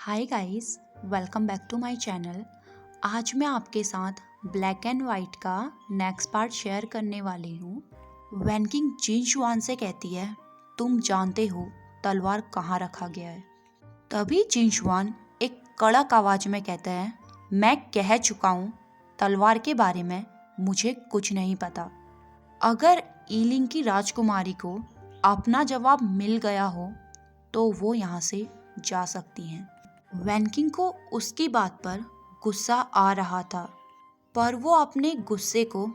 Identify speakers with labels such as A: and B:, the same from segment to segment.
A: Hi guys, welcome back to my channel. आज मैं आपके साथ ब्लैक एंड वाइट का नेक्स्ट पार्ट शेयर करने वाली हूँ। वैन किंग जिन शुआन से कहती है, तुम जानते हो तलवार कहाँ रखा गया है। तभी जिन शुआन एक कड़क आवाज में कहता है, मैं कह चुका हूँ तलवार के बारे में मुझे कुछ नहीं पता। अगर ईलिंग की राजकुमारी को अपना जवाब मिल गया हो तो वो यहाँ से जा सकती हैं। वैन किंग को उसकी बात पर गुस्सा आ रहा था, पर वो अपने गुस्से को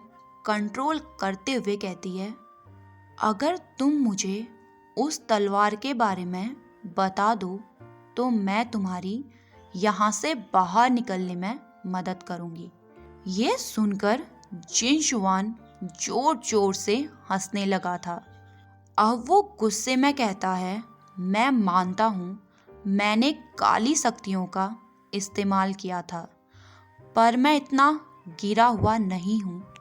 A: कंट्रोल करते हुए कहती है, अगर तुम मुझे उस तलवार के बारे में बता दो तो मैं तुम्हारी यहाँ से बाहर निकलने में मदद करूँगी। ये सुनकर जिन शुआन जोर जोर से हंसने लगा था। अब वो गुस्से में कहता है, मैं मानता हूँ मैंने काली शक्तियों का इस्तेमाल किया था, पर मैं इतना गिरा हुआ नहीं हूँ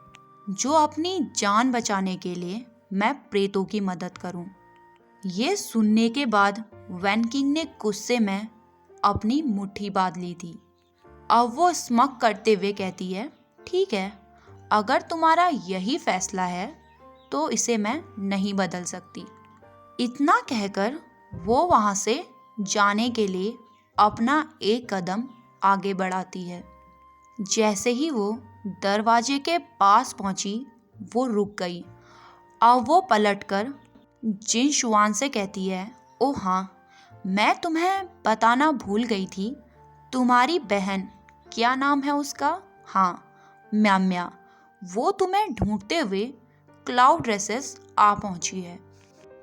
A: जो अपनी जान बचाने के लिए मैं प्रेतों की मदद करूँ। ये सुनने के बाद वैन किंग ने गुस्से में अपनी मुट्ठी बांध ली थी। अब वो स्मक करते हुए कहती है, ठीक है, अगर तुम्हारा यही फैसला है तो इसे मैं नहीं बदल सकती। इतना कहकर वो वहाँ से जाने के लिए अपना एक कदम आगे बढ़ाती है। जैसे ही वो दरवाजे के पास पहुंची, वो रुक गई। अब वो पलटकर जिन शुआन से कहती है, ओ हाँ, मैं तुम्हें बताना भूल गई थी, तुम्हारी बहन, क्या नाम है उसका? हाँ, म्याम्या, वो तुम्हें ढूंढते हुए क्लाउड रेसेस आ पहुंची है।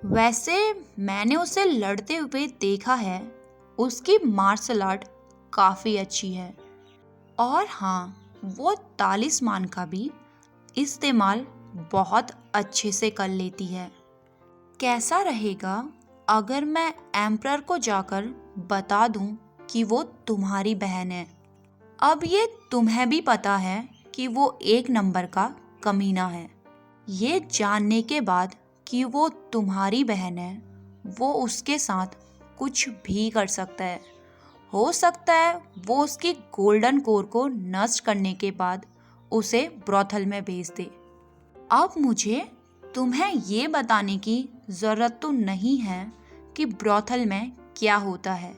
A: वैसे मैंने उसे लड़ते हुए देखा है, उसकी मार्शल आर्ट काफ़ी अच्छी है, और हाँ, वो तालिस्मान का भी इस्तेमाल बहुत अच्छे से कर लेती है। कैसा रहेगा अगर मैं एम्परर को जाकर बता दूं कि वो तुम्हारी बहन है। अब ये तुम्हें भी पता है कि वो एक नंबर का कमीना है। ये जानने के बाद कि वो तुम्हारी बहन है, वो उसके साथ कुछ भी कर सकता है। हो सकता है वो उसकी गोल्डन कोर को नष्ट करने के बाद उसे ब्रॉथल में भेज दे। अब मुझे तुम्हें ये बताने की ज़रूरत तो नहीं है कि ब्रॉथल में क्या होता है।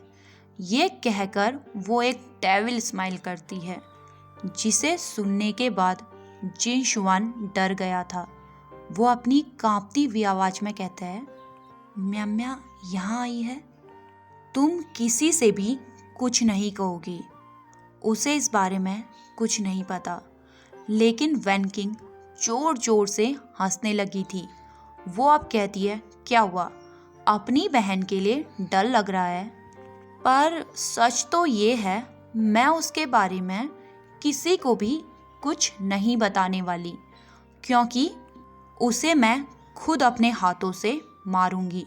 A: ये कहकर वो एक डेविल स्माइल करती है, जिसे सुनने के बाद जिन शुआन डर गया था। वो अपनी कांपती हुई आवाज में कहता है, म्याम्या यहाँ आई है, तुम किसी से भी कुछ नहीं कहोगी, उसे इस बारे में कुछ नहीं पता। लेकिन वैन किंग जोर जोर से हंसने लगी थी। वो अब कहती है, क्या हुआ, अपनी बहन के लिए डर लग रहा है? पर सच तो ये है, मैं उसके बारे में किसी को भी कुछ नहीं बताने वाली, क्योंकि उसे मैं खुद अपने हाथों से मारूंगी।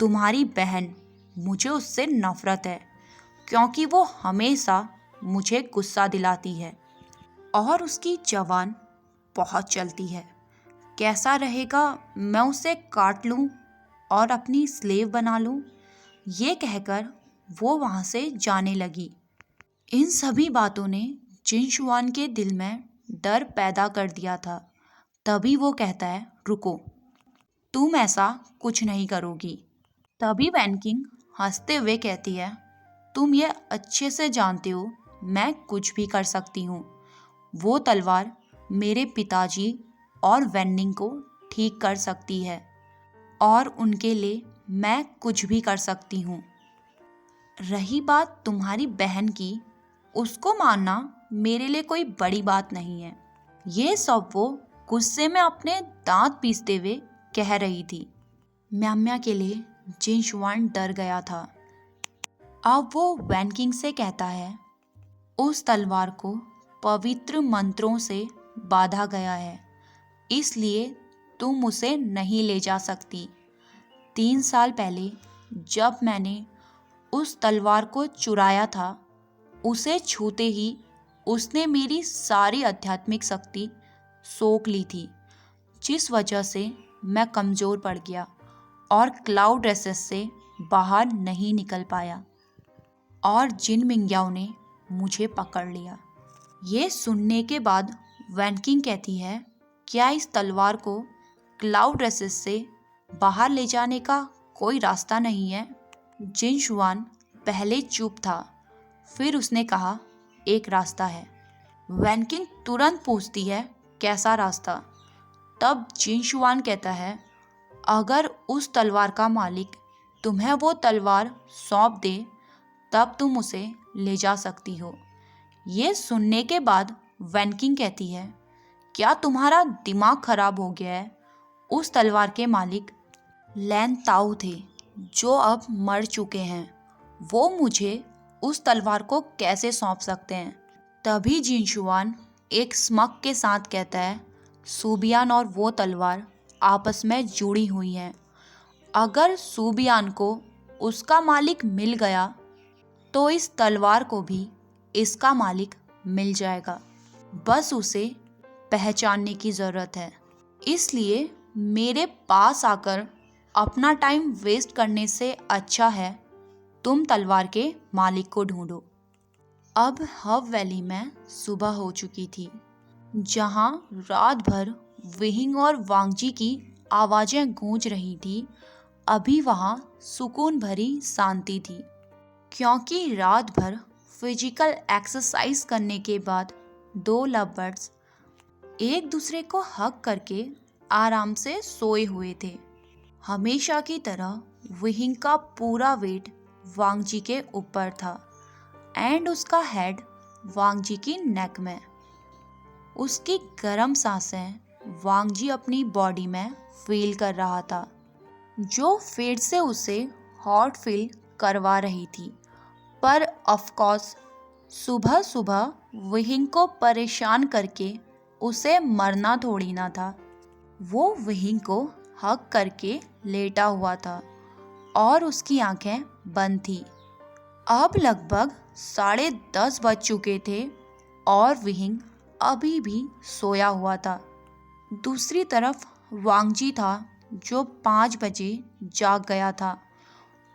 A: तुम्हारी बहन, मुझे उससे नफरत है, क्योंकि वो हमेशा मुझे गुस्सा दिलाती है और उसकी जबान बहुत चलती है। कैसा रहेगा मैं उसे काट लूं और अपनी स्लेव बना लूं? ये कहकर वो वहाँ से जाने लगी। इन सभी बातों ने जिन शुआन के दिल में डर पैदा कर दिया था। तभी वो कहता है, रुको, तुम ऐसा कुछ नहीं करोगी। तभी वैन किंग हंसते हुए कहती है, तुम ये अच्छे से जानते हो मैं कुछ भी कर सकती हूँ। वो तलवार मेरे पिताजी और वेन्निंग को ठीक कर सकती है, और उनके लिए मैं कुछ भी कर सकती हूँ। रही बात तुम्हारी बहन की, उसको मानना मेरे लिए कोई बड़ी बात नहीं है। ये सब वो गुस्से में अपने दांत पीसते हुए कह रही थी। म्याम्या के लिए जिन शुआन डर गया था। अब वो वैन किंग से कहता है, उस तलवार को पवित्र मंत्रों से बांधा गया है, इसलिए तुम उसे नहीं ले जा सकती। 3 साल पहले जब मैंने उस तलवार को चुराया था, उसे छूते ही उसने मेरी सारी आध्यात्मिक शक्ति सोख ली थी, जिस वजह से मैं कमज़ोर पड़ गया और क्लाउड रेसेस से बाहर नहीं निकल पाया। और जिन मिंग्याओं ने मुझे पकड़ लिया। ये सुनने के बाद वैन किंग कहती है, क्या इस तलवार को क्लाउड रेसेस से बाहर ले जाने का कोई रास्ता नहीं है? जिन शुआन पहले चुप था, फिर उसने कहा, एक रास्ता है। वैन किंग तुरंत पूछती है, कैसा रास्ता? तब जिन शुआन कहता है, अगर उस तलवार का मालिक तुम्हें वो तलवार सौंप दे तब तुम उसे ले जा सकती हो। ये सुनने के बाद वैन किंग कहती है, क्या तुम्हारा दिमाग खराब हो गया है? उस तलवार के मालिक लैन ताऊ थे, जो अब मर चुके हैं। वो मुझे उस तलवार को कैसे सौंप सकते हैं? तभी जिनशुआन एक स्मक के साथ कहता है, सूबियान और वो तलवार आपस में जुड़ी हुई हैं। अगर सूबियान को उसका मालिक मिल गया तो इस तलवार को भी इसका मालिक मिल जाएगा। बस उसे पहचानने की ज़रूरत है। इसलिए मेरे पास आकर अपना टाइम वेस्ट करने से अच्छा है तुम तलवार के मालिक को ढूंढो। अब हब वैली में सुबह हो चुकी थी, जहां रात भर विहिंग और वांगजी की आवाज़ें गूंज रही थी। अभी वहां सुकून भरी शांति थी, क्योंकि रात भर फिजिकल एक्सरसाइज करने के बाद दो लव बर्ड्स एक दूसरे को हग करके आराम से सोए हुए थे। हमेशा की तरह विहिंग का पूरा वेट वांगजी के ऊपर था एंड उसका हेड वांगजी की नेक में। उसकी गर्म सांसें वांगजी अपनी बॉडी में फील कर रहा था, जो फिर से उसे हॉट फील करवा रही थी। पर ऑफ कोर्स सुबह सुबह विहिंग को परेशान करके उसे मरना थोड़ी ना था। वो विहिंग को हग करके लेटा हुआ था और उसकी आंखें बंद थी। अब लगभग 10:30 बज चुके थे और विहिंग अभी भी सोया हुआ था। दूसरी तरफ वांगजी था, जो 5 बजे जाग गया था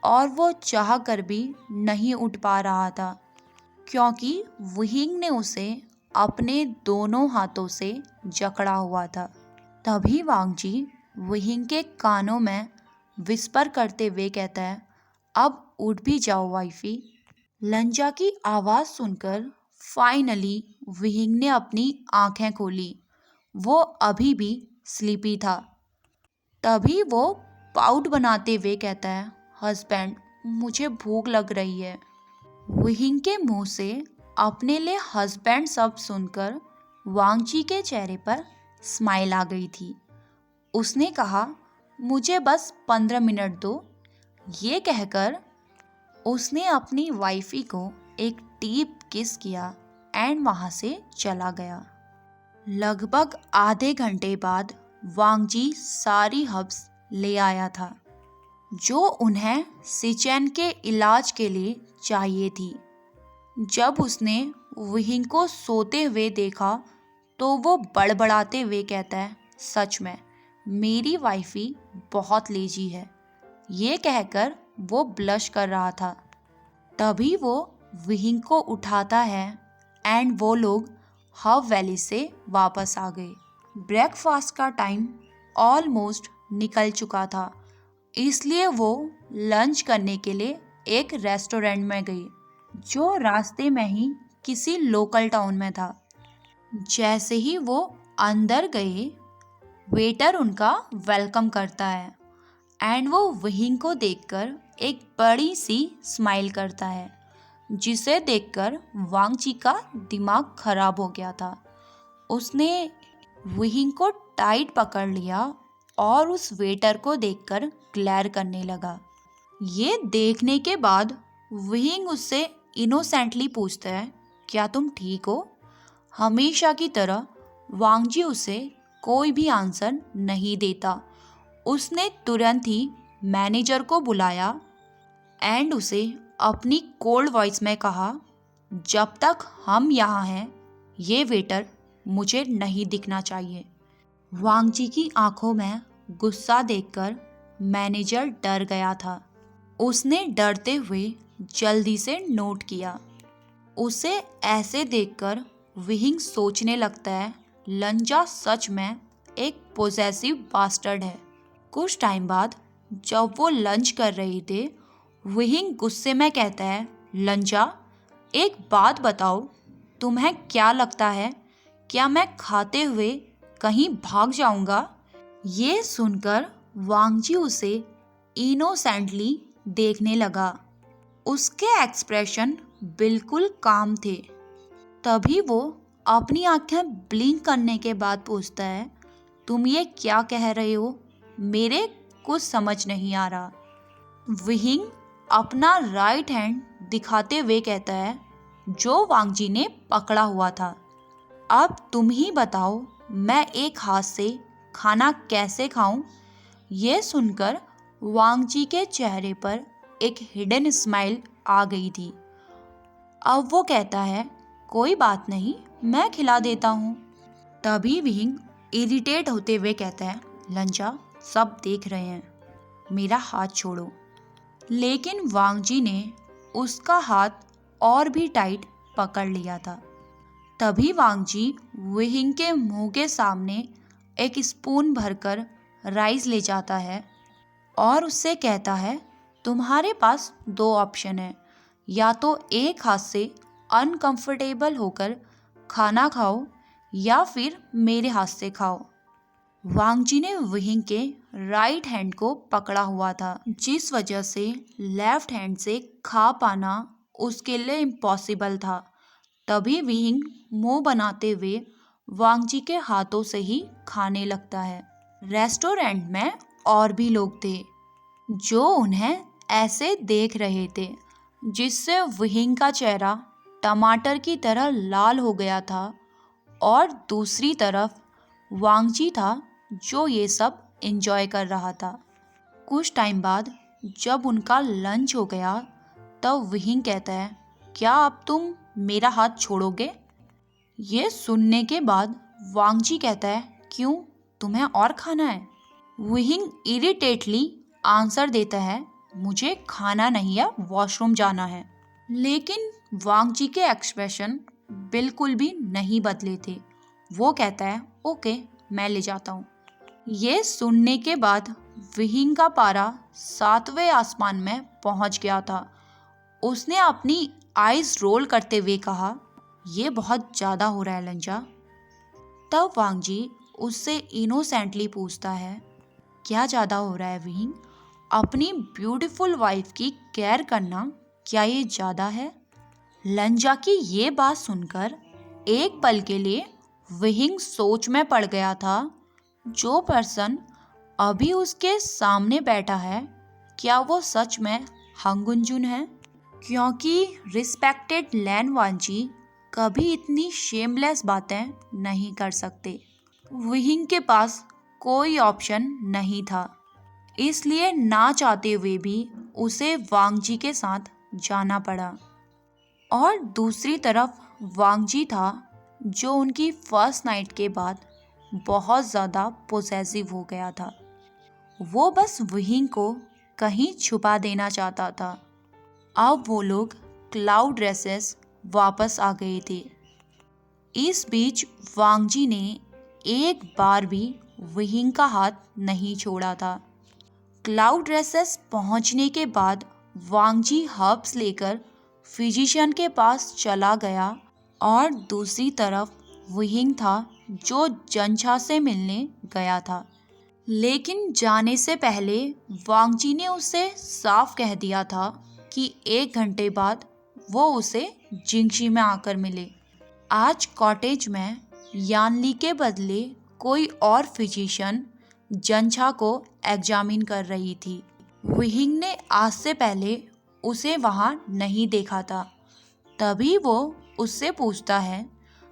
A: और वो चाह कर भी नहीं उठ पा रहा था, क्योंकि विहिंग ने उसे अपने दोनों हाथों से जकड़ा हुआ था। तभी वांगजी विहिंग के कानों में विस्पर करते हुए कहता है, अब उठ भी जाओ वाइफी। लंजा की आवाज़ सुनकर फाइनली विहिंग ने अपनी आंखें खोली। वो अभी भी स्लीपी था। तभी वो पाउट बनाते हुए कहता है, हस्बैंड मुझे भूख लग रही है। विहिंग के मुंह से अपने लिए हस्बैंड शब्द सुनकर वांगजी के चेहरे पर स्माइल आ गई थी। उसने कहा, मुझे बस 15 मिनट दो। ये कहकर उसने अपनी वाइफी को एक डीप किस किया एंड वहाँ से चला गया। लगभग आधे घंटे बाद वांगजी सारी हर्ब्स ले आया था, जो उन्हें सिचेन के इलाज के लिए चाहिए थी। जब उसने विहिंग को सोते हुए देखा तो वो बड़बड़ाते हुए कहता है, सच में मेरी वाइफी बहुत लेजी है। ये कहकर वो ब्लश कर रहा था। तभी वो विहिंग को उठाता है एंड वो लोग हब वैली से वापस आ गए। ब्रेकफास्ट का टाइम ऑलमोस्ट निकल चुका था, इसलिए वो लंच करने के लिए एक रेस्टोरेंट में गई, जो रास्ते में ही किसी लोकल टाउन में था। जैसे ही वो अंदर गए, वेटर उनका वेलकम करता है एंड वो विहिंग को देखकर एक बड़ी सी स्माइल करता है, जिसे देखकर वांगजी का दिमाग खराब हो गया था। उसने विहिंग को टाइट पकड़ लिया और उस वेटर को देखकर ग्लेयर करने लगा। ये देखने के बाद विहिंग उससे इनोसेंटली पूछता है, क्या तुम ठीक हो? हमेशा की तरह वांगजी उसे कोई भी आंसर नहीं देता। उसने तुरंत ही मैनेजर को बुलाया एंड उसे अपनी कोल्ड वॉइस में कहा, जब तक हम यहाँ हैं ये वेटर मुझे नहीं दिखना चाहिए। वांगजी की आंखों में गुस्सा देखकर मैनेजर डर गया था। उसने डरते हुए जल्दी से नोट किया। उसे ऐसे देखकर विहिंग सोचने लगता है, लंजा सच में एक पोजेसिव बास्टर्ड है। कुछ टाइम बाद जब वो लंच कर रहे थे, विहिंग गुस्से में कहता है, लंजा एक बात बताओ, तुम्हें क्या लगता है, क्या मैं खाते हुए कहीं भाग जाऊंगा? ये सुनकर वांगजी उसे इनोसेंटली देखने लगा। उसके एक्सप्रेशन बिल्कुल काम थे। तभी वो अपनी आंखें ब्लिंक करने के बाद पूछता है, तुम ये क्या कह रहे हो? मेरे कुछ समझ नहीं आ रहा। विहिंग अपना राइट हैंड दिखाते हुए कहता है, जो वांगजी ने पकड़ा हुआ था। अब तुम ही बताओ, मैं एक हाथ से खाना कैसे खाऊं? ये सुनकर वांगजी के चेहरे पर एक हिडन स्माइल आ गई थी। अब वो कहता है, कोई बात नहीं, मैं खिला देता हूँ। तभी विहिंग इरिटेट होते हुए कहता है, लंजा सब देख रहे हैं, मेरा हाथ छोड़ो। लेकिन वांगजी ने उसका हाथ और भी टाइट पकड़ लिया था। तभी वांगजी विहिंग के मुंह के सामने एक स्पून भरकर राइस ले जाता है और उससे कहता है, तुम्हारे पास दो ऑप्शन है, या तो एक हाथ से अनकंफर्टेबल होकर खाना खाओ या फिर मेरे हाथ से खाओ। वांगजी ने विहिंग के राइट हैंड को पकड़ा हुआ था, जिस वजह से लेफ्ट हैंड से खा पाना उसके लिए इम्पॉसिबल था। तभी विहिंग मुंह बनाते हुए वांगजी के हाथों से ही खाने लगता है। रेस्टोरेंट में और भी लोग थे जो उन्हें ऐसे देख रहे थे, जिससे विहिंग का चेहरा टमाटर की तरह लाल हो गया था। और दूसरी तरफ वांगजी था जो ये सब एंजॉय कर रहा था। कुछ टाइम बाद जब उनका लंच हो गया, तब विहिंग कहता है, क्या अब तुम मेरा हाथ छोड़ोगे? ये सुनने के बाद वांगजी कहता है, क्यों, तुम्हें और खाना है? विहिंग इरिटेटली आंसर देता है, मुझे खाना नहीं है, वॉशरूम जाना है। लेकिन वांगजी के एक्सप्रेशन बिल्कुल भी नहीं बदले थे। वो कहता है, ओके, मैं ले जाता हूँ। ये सुनने के बाद विहिंग का पारा 7वें आसमान में पहुंच गया था। उसने अपनी आईज रोल करते हुए कहा, ये बहुत ज़्यादा हो रहा है लंजा। तब वांगजी उससे इनोसेंटली पूछता है, क्या ज़्यादा हो रहा है विहिंग? अपनी ब्यूटीफुल वाइफ की केयर करना क्या ये ज़्यादा है? लंजा की ये बात सुनकर एक पल के लिए विहिंग सोच में पड़ गया था। जो पर्सन अभी उसके सामने बैठा है, क्या वो सच में हंगुंजुन है? क्योंकि रिस्पेक्टेड लैन वांजी कभी इतनी शेमलेस बातें नहीं कर सकते। विहिंग के पास कोई ऑप्शन नहीं था, इसलिए ना चाहते हुए भी उसे वांगजी के साथ जाना पड़ा। और दूसरी तरफ वांगजी था जो उनकी फर्स्ट नाइट के बाद बहुत ज़्यादा पोसेसिव हो गया था। वो बस विहिंग को कहीं छुपा देना चाहता था। अब वो लोग क्लाउड रेसेस वापस आ गए थे। इस बीच वांगजी ने एक बार भी विहिंग का हाथ नहीं छोड़ा था। क्लाउड रेसेस पहुंचने के बाद वांगजी हर्ब्स लेकर फिजिशियन के पास चला गया और दूसरी तरफ विहिंग था जो जंछा से मिलने गया था। लेकिन जाने से पहले वांगजी ने उसे साफ कह दिया था कि 1 घंटे बाद वो उसे जिंगशी में आकर मिले। आज कॉटेज में यानली के बदले कोई और फिजिशियन जंछा को एग्जामिन कर रही थी। विहिंग ने आज से पहले उसे वहाँ नहीं देखा था। तभी वो उससे पूछता है,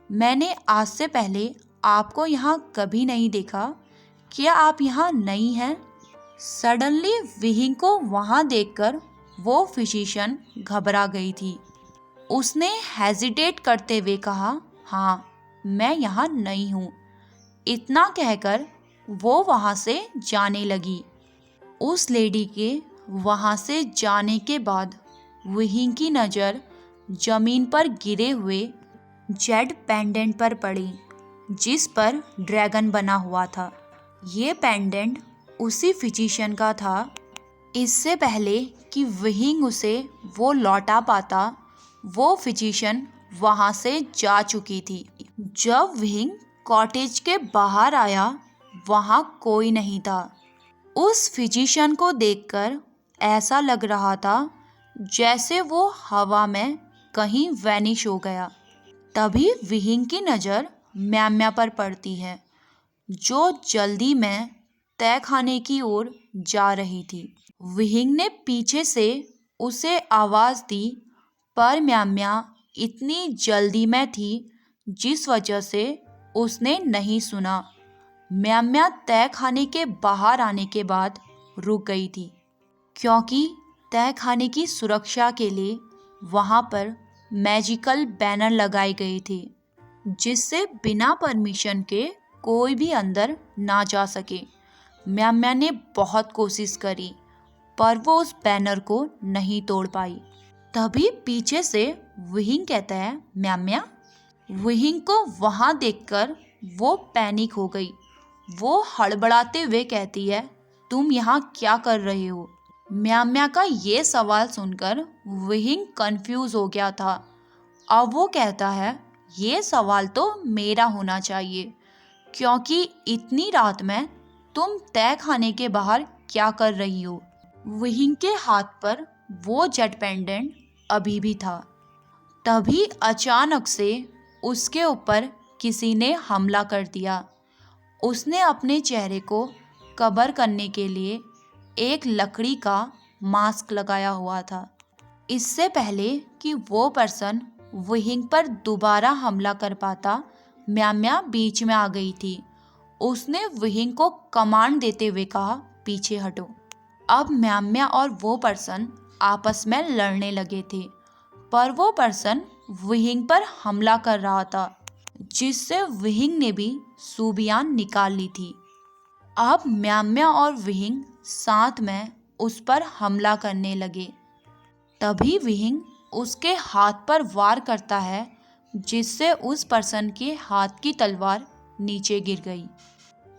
A: मैंने आज से पहले आपको यहाँ कभी नहीं देखा, क्या आप यहाँ नई हैं? सडनली विहिंग को वहाँ देखकर वो फिजिशियन घबरा गई थी। उसने हेजिटेट करते हुए कहा, हाँ, मैं यहाँ नई हूँ। इतना कहकर वो वहाँ से जाने लगी। उस लेडी के वहाँ से जाने के बाद विहिंग की नज़र जमीन पर गिरे हुए जेड पेंडेंट पर पड़ी, जिस पर ड्रैगन बना हुआ था। ये पेंडेंट उसी फिजिशियन का था। इससे पहले कि विहिंग उसे वो लौटा पाता, वो फिजिशियन वहाँ से जा चुकी थी। जब विहिंग कॉटेज के बाहर आया, वहाँ कोई नहीं था। उस फिजिशियन को देखकर ऐसा लग रहा था जैसे वो हवा में कहीं वैनिश हो गया। तभी विहिंग की नज़र म्याम्या पर पड़ती है, जो जल्दी में तय खाने की ओर जा रही थी। विहिंग ने पीछे से उसे आवाज़ दी, पर म्याम्या इतनी जल्दी में थी जिस वजह से उसने नहीं सुना। म्याम्या तय खाने के बाहर आने के बाद रुक गई थी, क्योंकि तय खाने की सुरक्षा के लिए वहाँ पर मैजिकल बैनर लगाए गए थे, जिससे बिना परमिशन के कोई भी अंदर ना जा सके। म्याम्या ने बहुत कोशिश करी, पर वो उस बैनर को नहीं तोड़ पाई। तभी पीछे से विहिंग कहता है, म्याम्या। विहिंग को वहाँ देखकर वो पैनिक हो गई। वो हड़बड़ाते हुए कहती है, तुम यहाँ क्या कर रहे हो? म्याम्या का ये सवाल सुनकर विहिंग कंफ्यूज हो गया था। अब वो कहता है, ये सवाल तो मेरा होना चाहिए, क्योंकि इतनी रात में तुम तय खाने के बाहर क्या कर रही हो? विहिंग के हाथ पर वो जेट पेंडेंट अभी भी था। तभी अचानक से उसके ऊपर किसी ने हमला कर दिया। उसने अपने चेहरे को कवर करने के लिए एक लकड़ी का मास्क लगाया हुआ था। इससे पहले कि वो पर्सन विहिंग पर दोबारा हमला कर पाता, म्याम्या बीच में आ गई थी। उसने विहिंग को कमांड देते हुए कहा, पीछे हटो। अब म्याम्या और वो पर्सन आपस में लड़ने लगे थे, पर वो पर्सन विहिंग पर हमला कर रहा था, जिससे विहिंग ने भी सूबियान निकाल ली थी। अब म्याम्या और विहिंग साथ में उस पर हमला करने लगे। तभी विहिंग उसके हाथ पर वार करता है, जिससे उस पर्सन के हाथ की तलवार नीचे गिर गई।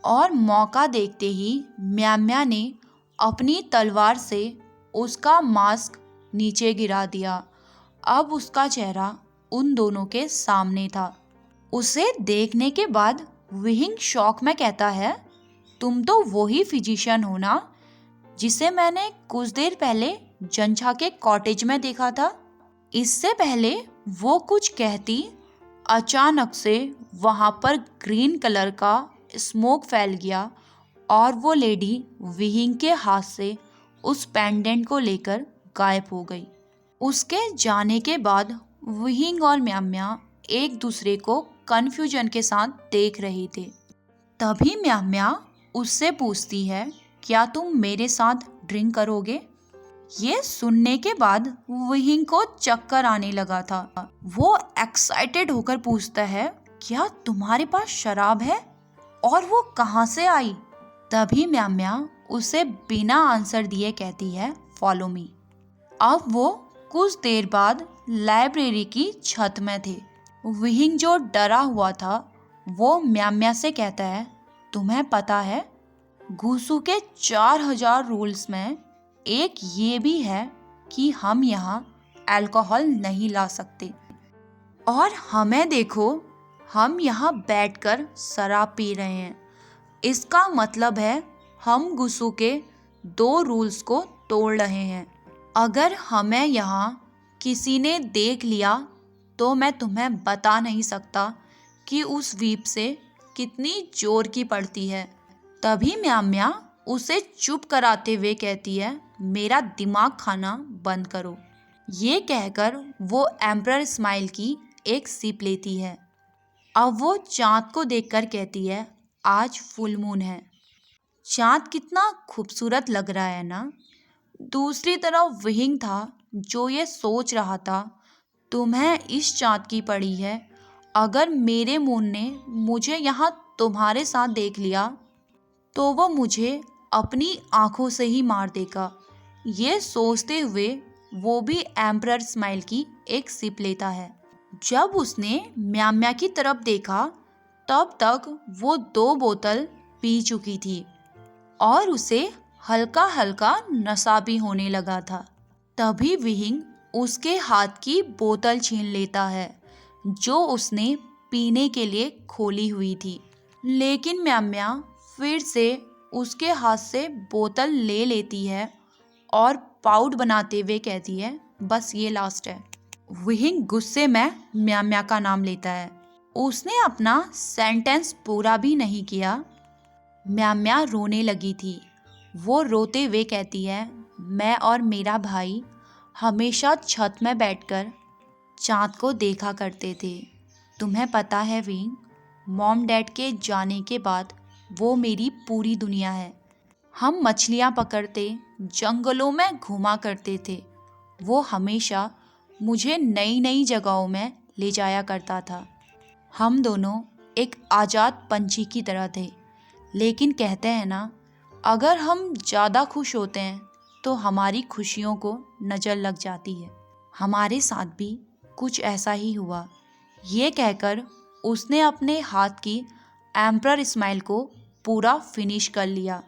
A: और मौका देखते ही म्याम्या ने अपनी तलवार से उसका मास्क नीचे गिरा दिया। अब उसका चेहरा उन दोनों के सामने था। उसे देखने के बाद विहिंग शॉक में कहता है, तुम तो वही फिजिशियन हो ना जिसे मैंने कुछ देर पहले जंछा के कॉटेज में देखा था। इससे पहले वो कुछ कहती, अचानक से वहाँ पर ग्रीन कलर का स्मोक फैल गया और वो लेडी विहिंग के हाथ से उस पेंडेंट को लेकर गायब हो गई। उसके जाने के बाद विहिंग और म्याम्या एक दूसरे को कन्फ्यूजन के साथ देख रहे थे। तभी म्याम्या उससे पूछती है, क्या तुम मेरे साथ ड्रिंक करोगे? ये सुनने के बाद विहिंग को चक्कर आने लगा था। वो एक्साइटेड होकर पूछता है, क्या तुम्हारे पास शराब है और वो कहाँ से आई? तभी म्याम्या उसे बिना आंसर दिए कहती है, फॉलो मी। अब वो कुछ देर बाद लाइब्रेरी की छत में थे। विहिंग जो डरा हुआ था, वो म्याम्या से कहता है, तुम्हें पता है घुसू के 4000 रूल्स में एक ये भी है कि हम यहाँ अल्कोहल नहीं ला सकते, और हमें देखो, हम यहाँ बैठकर शराब पी रहे हैं। इसका मतलब है हम घुसू के 2 रूल्स को तोड़ रहे हैं। अगर हमें यहाँ किसी ने देख लिया तो मैं तुम्हें बता नहीं सकता कि उस वीप से कितनी जोर की पड़ती है। तभी म्याम्या उसे चुप कराते हुए कहती है, मेरा दिमाग खाना बंद करो। ये कहकर वो एम्परर स्माइल की एक सिप लेती है। अब वो चाँद को देखकर कहती है, आज फुल मून है। चाँद कितना खूबसूरत लग रहा है ना। दूसरी तरफ विहिंग था, जो ये सोच रहा था, तुम्हें इस चाँद की पड़ी है। अगर मेरे मून ने मुझे यहाँ तुम्हारे साथ देख लिया तो वो मुझे अपनी आंखों से ही मार देगा। ये सोचते हुए वो भी एम्परर स्माइल की एक सिप लेता है। जब उसने म्याम्या की तरफ देखा तब तक वो 2 बोतल पी चुकी थी और उसे हल्का हल्का नशा भी होने लगा था। तभी विहिंग उसके हाथ की बोतल छीन लेता है जो उसने पीने के लिए खोली हुई थी। लेकिन म्याम्या फिर से उसके हाथ से बोतल ले लेती है और पाउड बनाते हुए कहती है, बस ये लास्ट है। विहिंग गुस्से में म्याम्या का नाम लेता है। उसने अपना सेंटेंस पूरा भी नहीं किया, म्याम्या रोने लगी थी। वो रोते हुए कहती है, मैं और मेरा भाई हमेशा छत में बैठकर चाँद को देखा करते थे। तुम्हें पता है विंग, मॉम डैड के जाने के बाद वो मेरी पूरी दुनिया है। हम मछलियाँ पकड़ते, जंगलों में घूमा करते थे। वो हमेशा मुझे नई नई जगहों में ले जाया करता था। हम दोनों एक आज़ाद पंछी की तरह थे। लेकिन कहते हैं ना, अगर हम ज़्यादा खुश होते हैं तो हमारी खुशियों को नज़र लग जाती है। हमारे साथ भी कुछ ऐसा ही हुआ। ये कहकर उसने अपने हाथ की एम्परर स्माइल को पूरा फिनिश कर लिया।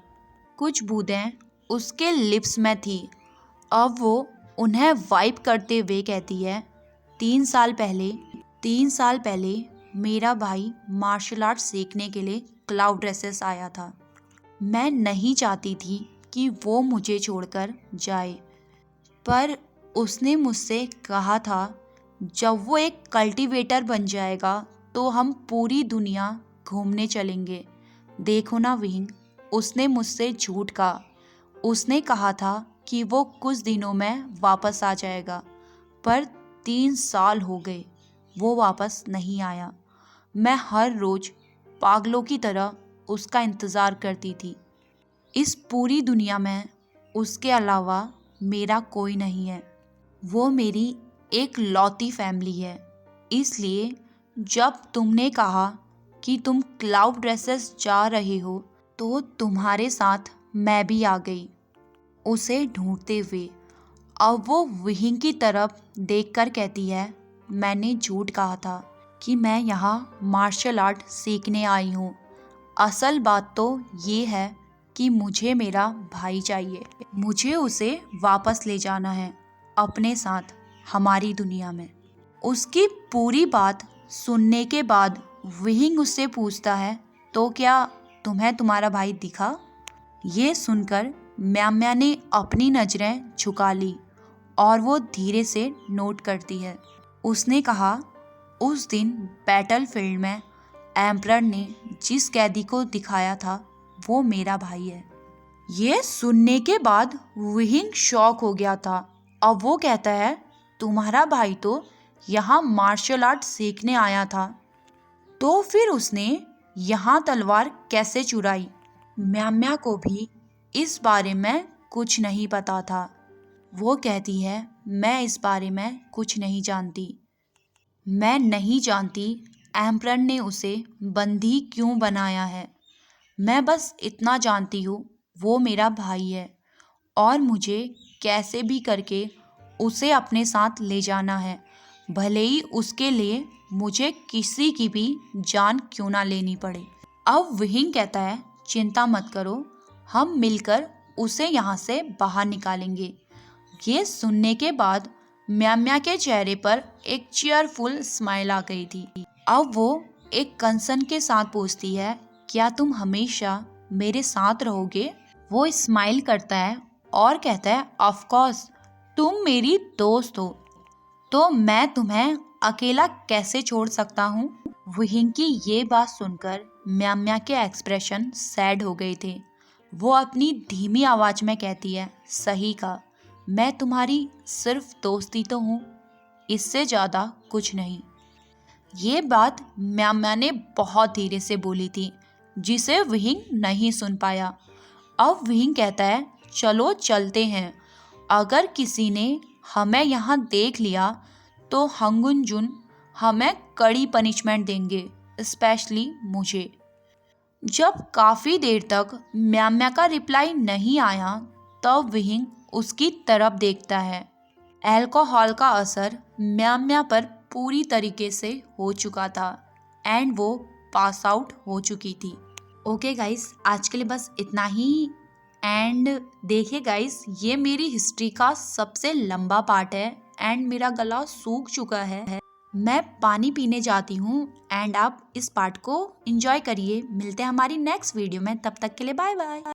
A: कुछ बूंदें उसके लिप्स में थी। अब वो उन्हें वाइप करते हुए कहती है, 3 साल पहले मेरा भाई मार्शल आर्ट सीखने के लिए क्लाउड रेसेस आया था। मैं नहीं चाहती थी कि वो मुझे छोड़कर जाए, पर उसने मुझसे कहा था जब वो एक कल्टीवेटर बन जाएगा तो हम पूरी दुनिया घूमने चलेंगे। देखो ना विंग, उसने मुझसे झूठ कहा। उसने कहा था कि वो कुछ दिनों में वापस आ जाएगा, पर 3 साल हो गए वो वापस नहीं आया। मैं हर रोज़ पागलों की तरह उसका इंतज़ार करती थी। इस पूरी दुनिया में उसके अलावा मेरा कोई नहीं है। वो मेरी एक लौती फैमिली है। इसलिए जब तुमने कहा कि तुम क्लाउड रेसेस जा रहे हो तो तुम्हारे साथ मैं भी आ गई, उसे ढूंढते हुए। अब वो विहिंग की तरफ देखकर कहती है, मैंने झूठ कहा था कि मैं यहाँ मार्शल आर्ट सीखने आई हूँ। असल बात तो ये है कि मुझे मेरा भाई चाहिए। मुझे उसे वापस ले जाना है अपने साथ हमारी दुनिया में। उसकी पूरी बात सुनने के बाद विहिंग उससे पूछता है, तो क्या तुम्हें तुम्हारा भाई दिखा? ये सुनकर म्याम्या ने अपनी नज़रें झुका ली और वो धीरे से नोट करती है। उसने कहा, उस दिन बैटलफील्ड में एम्परर ने जिस कैदी को दिखाया था वो मेरा भाई है। ये सुनने के बाद विहिंग शॉक हो गया था। अब वो कहता है, तुम्हारा भाई तो यहाँ मार्शल आर्ट सीखने आया था, तो फिर उसने यहाँ तलवार कैसे चुराई? म्याम्या को भी इस बारे में कुछ नहीं पता था। वो कहती है, मैं इस बारे में कुछ नहीं जानती। मैं नहीं जानती एम्परर ने उसे बंदी क्यों बनाया है। मैं बस इतना जानती हूँ, वो मेरा भाई है और मुझे कैसे भी करके उसे अपने साथ ले जाना है, भले ही उसके लिए मुझे किसी की भी जान क्यों ना लेनी पड़े। अब विहिंग कहता है, चिंता मत करो, हम मिलकर उसे यहाँ से बाहर निकालेंगे। ये सुनने के बाद म्याम्या के चेहरे पर एक चीयरफुल स्माइल आ गई थी। अब वो एक कंसर्न के साथ पूछती है, क्या तुम हमेशा मेरे साथ रहोगे? वो स्माइल करता है और कहता है, ऑफ कोर्स, तुम मेरी दोस्त हो तो मैं तुम्हें अकेला कैसे छोड़ सकता हूँ। विहिंग की ये बात सुनकर म्याम्या के एक्सप्रेशन सैड हो गए थे। वो अपनी धीमी आवाज में कहती है, सही कहा, मैं तुम्हारी सिर्फ दोस्ती तो हूँ, इससे ज़्यादा कुछ नहीं। ये बात म्याम्या ने बहुत धीरे से बोली थी, जिसे विहिंग नहीं सुन पाया। अब विहिंग कहता है, चलो चलते हैं। अगर किसी ने हमें यहाँ देख लिया तो हंगुन जुन हमें कड़ी पनिशमेंट देंगे, स्पेशली मुझे। जब काफ़ी देर तक म्याम्या का रिप्लाई नहीं आया तब विहिंग उसकी तरफ देखता है। अल्कोहल का असर म्याम्या पर पूरी तरीके से हो चुका था एंड वो पास आउट हो चुकी थी। ओके गाइस, आज के लिए बस इतना ही। एंड देखिए गाइस, ये मेरी हिस्ट्री का सबसे लंबा पार्ट है एंड मेरा गला सूख चुका है। मैं पानी पीने जाती हूँ एंड आप इस पार्ट को एंजॉय करिए। मिलते हैं हमारी नेक्स्ट वीडियो में, तब तक के लिए बाय बाय।